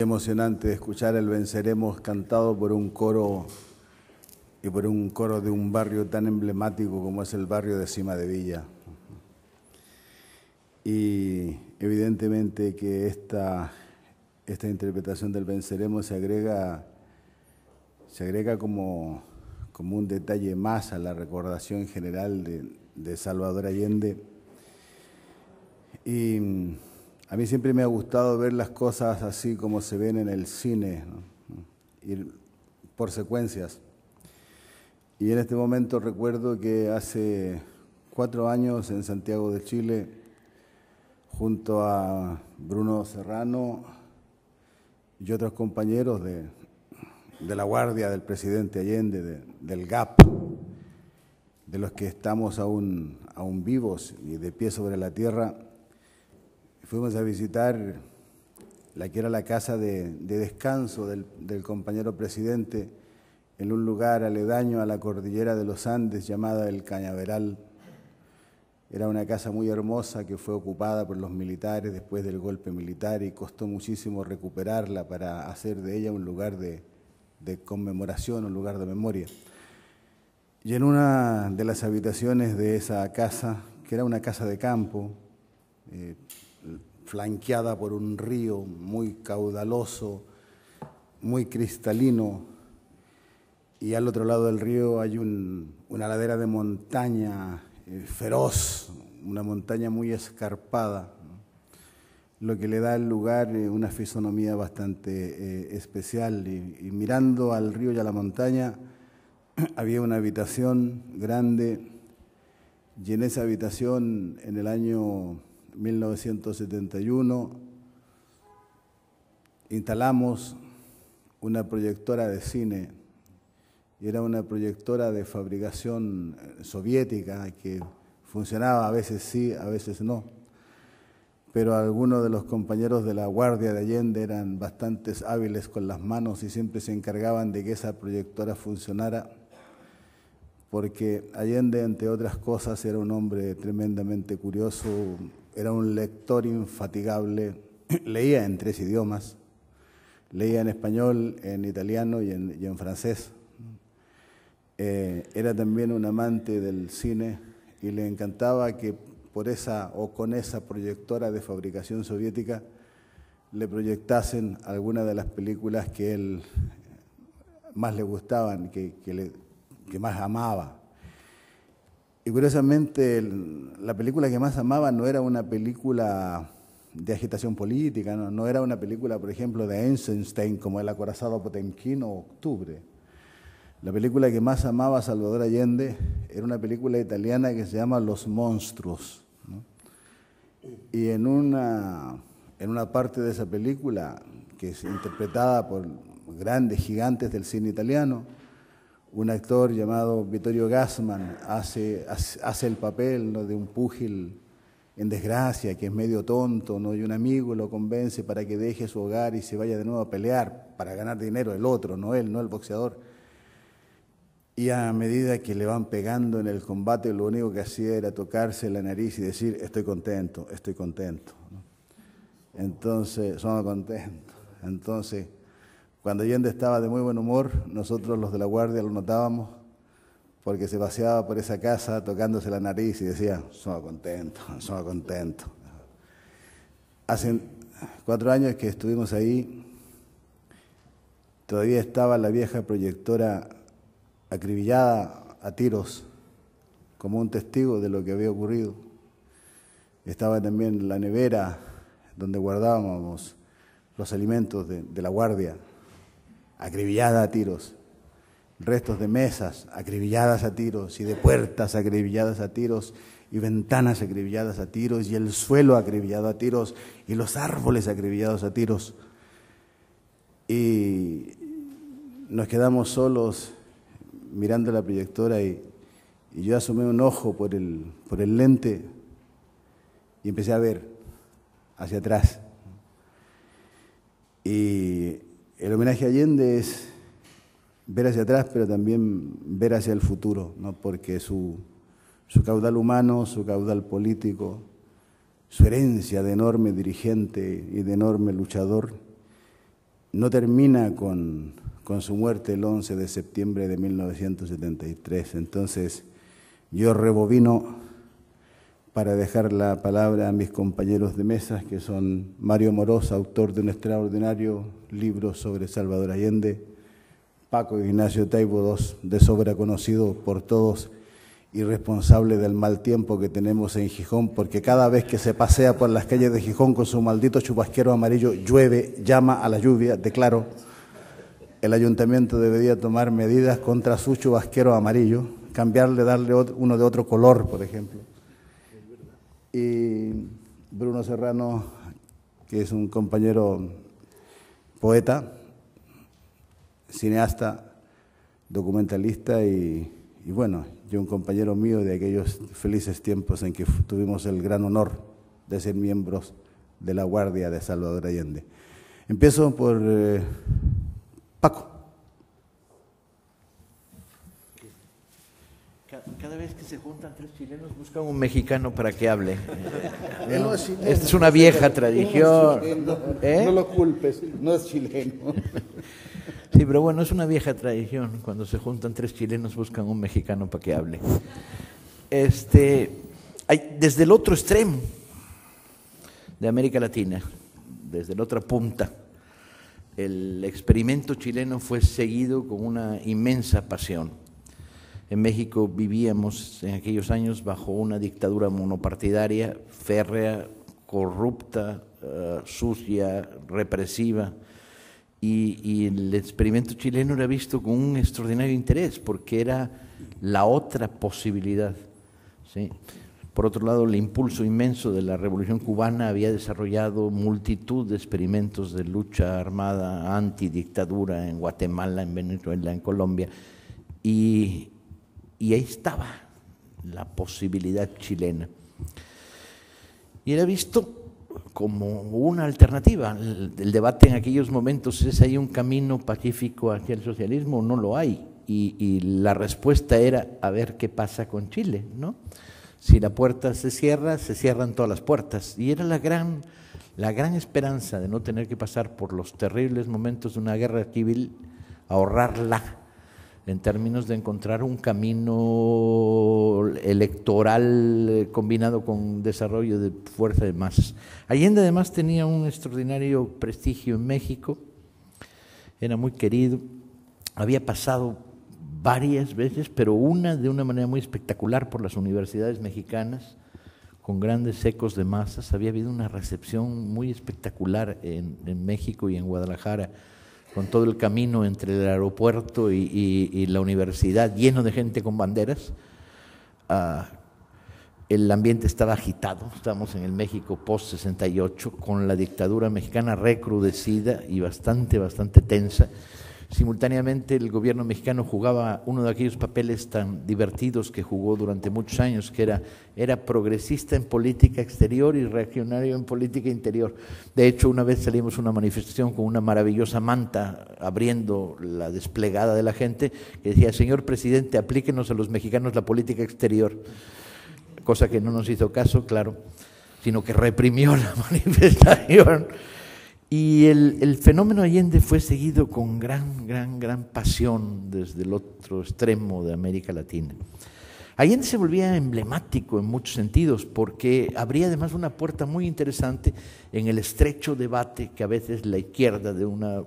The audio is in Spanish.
Emocionante escuchar el Venceremos cantado por un coro y por un coro de un barrio tan emblemático como es el barrio de Cima de Villa. Y evidentemente que esta interpretación del Venceremos se agrega como un detalle más a la recordación general de Salvador Allende. Y a mí siempre me ha gustado ver las cosas así como se ven en el cine, ¿no? Ir por secuencias. Y en este momento recuerdo que hace 4 años en Santiago de Chile, junto a Bruno Serrano y otros compañeros de la guardia del presidente Allende, del GAP, de los que estamos aún vivos y de pie sobre la tierra, fuimos a visitar la que era la casa de descanso del compañero presidente en un lugar aledaño a la cordillera de los Andes llamada El Cañaveral. Era una casa muy hermosa que fue ocupada por los militares después del golpe militar y costó muchísimo recuperarla para hacer de ella un lugar de conmemoración, un lugar de memoria. Y en una de las habitaciones de esa casa, que era una casa de campo, flanqueada por un río muy caudaloso, muy cristalino, y al otro lado del río hay una ladera de montaña feroz, una montaña muy escarpada, ¿no? Lo que le da al lugar una fisonomía bastante especial. Y mirando al río y a la montaña había una habitación grande, y en esa habitación, en el año 1971, instalamos una proyectora de cine, y era una proyectora de fabricación soviética que funcionaba, a veces sí, a veces no, pero algunos de los compañeros de la Guardia de Allende eran bastante hábiles con las manos y siempre se encargaban de que esa proyectora funcionara, porque Allende, entre otras cosas, era un hombre tremendamente curioso, era un lector infatigable, leía en 3 idiomas, leía en español, en italiano y en francés. Era también un amante del cine y le encantaba que con esa proyectora de fabricación soviética le proyectasen algunas de las películas que él más le gustaban, que más amaba. Y curiosamente, la película que más amaba no era una película de agitación política, no era una película, por ejemplo, de Eisenstein como El acorazado Potemkin o Octubre. La película que más amaba Salvador Allende era una película italiana que se llama Los Monstruos, ¿no? Y en una parte de esa película, que es interpretada por grandes gigantes del cine italiano, un actor llamado Vittorio Gassman hace el papel, ¿no?, de un púgil en desgracia, que es medio tonto, ¿no? Y un amigo lo convence para que deje su hogar y se vaya de nuevo a pelear para ganar dinero, el otro, no él, no el boxeador. Y a medida que le van pegando en el combate, lo único que hacía era tocarse la nariz y decir, estoy contento, ¿no? Entonces, somos contentos. Entonces, cuando Allende estaba de muy buen humor, nosotros los de la Guardia lo notábamos, porque se paseaba por esa casa tocándose la nariz y decía, somos contentos. Hace 4 años que estuvimos ahí, todavía estaba la vieja proyectora acribillada a tiros, como un testigo de lo que había ocurrido. Estaba también la nevera donde guardábamos los alimentos de la Guardia, acribillada a tiros. Restos de mesas acribilladas a tiros, y de puertas acribilladas a tiros, y ventanas acribilladas a tiros, y el suelo acribillado a tiros, y los árboles acribillados a tiros. Y nos quedamos solos mirando la proyectora, y yo asomé un ojo por el lente y empecé a ver hacia atrás. Y el homenaje a Allende es ver hacia atrás, pero también ver hacia el futuro, ¿no? Porque su caudal humano, su caudal político, su herencia de enorme dirigente y de enorme luchador, no termina con su muerte el 11 de septiembre de 1973. Entonces, yo rebobino para dejar la palabra a mis compañeros de mesa, que son Mario Moroz, autor de un extraordinario libro sobre Salvador Allende, Paco Ignacio Taibo, de sobra conocido por todos y responsable del mal tiempo que tenemos en Gijón, porque cada vez que se pasea por las calles de Gijón con su maldito chubasquero amarillo, llueve, llama a la lluvia, declaro. El ayuntamiento debería tomar medidas contra su chubasquero amarillo, cambiarle, darle uno de otro color, por ejemplo. Y Bruno Serrano, que es un compañero poeta, cineasta, documentalista y bueno, yo un compañero mío de aquellos felices tiempos en que tuvimos el gran honor de ser miembros de la Guardia de Salvador Allende. Empiezo por Paco. Cada vez que se juntan tres chilenos buscan un mexicano para que hable. No es chileno. Esta es una vieja tradición. No lo culpes, no es chileno. Sí, pero bueno, es una vieja tradición. Cuando se juntan tres chilenos buscan un mexicano para que hable. Desde el otro extremo de América Latina, desde la otra punta, el experimento chileno fue seguido con una inmensa pasión. En México vivíamos en aquellos años bajo una dictadura monopartidaria, férrea, corrupta, sucia, represiva, y el experimento chileno era visto con un extraordinario interés porque era la otra posibilidad, ¿sí? Por otro lado, el impulso inmenso de la Revolución Cubana había desarrollado multitud de experimentos de lucha armada antidictadura en Guatemala, en Venezuela, en Colombia, y ahí estaba la posibilidad chilena. Y era visto como una alternativa. El debate en aquellos momentos es: ¿hay un camino pacífico hacia el socialismo o no lo hay? Y la respuesta era: a ver qué pasa con Chile, ¿no? Si la puerta se cierra, se cierran todas las puertas. Y era la gran esperanza de no tener que pasar por los terribles momentos de una guerra civil, ahorrarla en términos de encontrar un camino electoral combinado con desarrollo de fuerza de masas. Allende además tenía un extraordinario prestigio en México, era muy querido, había pasado varias veces, pero de una manera muy espectacular por las universidades mexicanas, con grandes ecos de masas. Había habido una recepción muy espectacular en México y en Guadalajara, con todo el camino entre el aeropuerto y la universidad, lleno de gente con banderas. El ambiente estaba agitado, estábamos en el México post-68, con la dictadura mexicana recrudecida y bastante tensa. Simultáneamente el gobierno mexicano jugaba uno de aquellos papeles tan divertidos que jugó durante muchos años, que era progresista en política exterior y reaccionario en política interior. De hecho, una vez salimos a una manifestación con una maravillosa manta abriendo la desplegada de la gente, que decía: señor presidente, aplíquenos a los mexicanos la política exterior. Cosa que no nos hizo caso, claro, sino que reprimió la manifestación. Y el fenómeno Allende fue seguido con gran pasión desde el otro extremo de América Latina. Allende se volvía emblemático en muchos sentidos porque abría además una puerta muy interesante en el estrecho debate que a veces la izquierda de una